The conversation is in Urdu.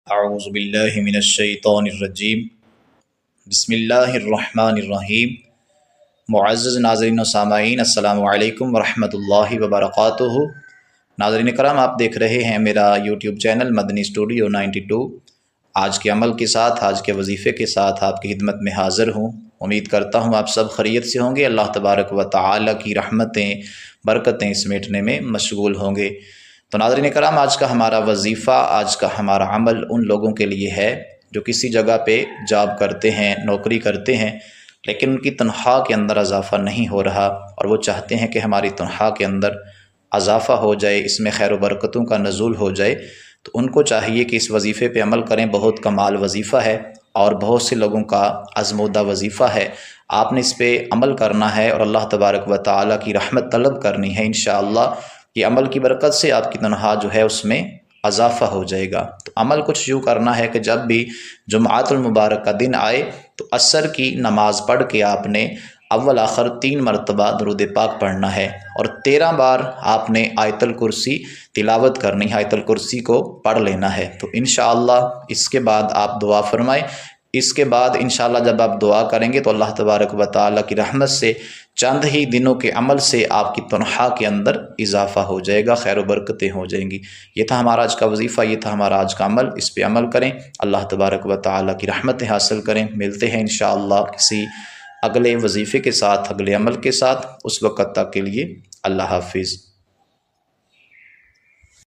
اعوذ باللہ من الشیطان الرجیم بسم اللہ الرحمن الرحیم۔ معزز ناظرین و سامعین، السلام علیکم ورحمۃ اللہ وبرکاتہ۔ ناظرین کرام، آپ دیکھ رہے ہیں میرا یوٹیوب چینل مدنی اسٹوڈیو 92۔ آج کے عمل کے ساتھ، آج کے وظیفے کے ساتھ آپ کی خدمت میں حاضر ہوں۔ امید کرتا ہوں آپ سب خیریت سے ہوں گے۔ اللہ تبارک و تعالی کی رحمتیں، برکتیں سمیٹنے میں مشغول ہوں گے۔ تو ناظرین کرام، آج کا ہمارا وظیفہ، آج کا ہمارا عمل ان لوگوں کے لیے ہے جو کسی جگہ پہ جاب کرتے ہیں، نوکری کرتے ہیں، لیکن ان کی تنخواہ کے اندر اضافہ نہیں ہو رہا، اور وہ چاہتے ہیں کہ ہماری تنخواہ کے اندر اضافہ ہو جائے، اس میں خیر و برکتوں کا نزول ہو جائے۔ تو ان کو چاہیے کہ اس وظیفے پہ عمل کریں۔ بہت کمال وظیفہ ہے اور بہت سے لوگوں کا آزمودہ وظیفہ ہے۔ آپ نے اس پہ عمل کرنا ہے اور اللہ تبارک و تعالیٰ کی رحمت طلب کرنی ہے۔ انشاءاللہ یہ عمل کی برکت سے آپ کی تنخواہ جو ہے اس میں اضافہ ہو جائے گا۔ تو عمل کچھ یوں کرنا ہے کہ جب بھی جمعۃ المبارک کا دن آئے تو عصر کی نماز پڑھ کے آپ نے اول آخر 3 مرتبہ درود پاک پڑھنا ہے، اور 13 بار آپ نے آیت الکرسی تلاوت کرنی ہے، آیت الکرسی کو پڑھ لینا ہے۔ تو انشاءاللہ اس کے بعد آپ دعا فرمائیں۔ اس کے بعد انشاءاللہ جب آپ دعا کریں گے تو اللہ تبارک و تعالیٰ کی رحمت سے چند ہی دنوں کے عمل سے آپ کی تنخواہ کے اندر اضافہ ہو جائے گا، خیر و برکتیں ہو جائیں گی۔ یہ تھا ہمارا آج کا وظیفہ، یہ تھا ہمارا آج کا عمل۔ اس پہ عمل کریں، اللہ تبارک و تعالیٰ کی رحمتیں حاصل کریں۔ ملتے ہیں انشاءاللہ کسی اگلے وظیفے کے ساتھ، اگلے عمل کے ساتھ۔ اس وقت تک کے لیے اللہ حافظ۔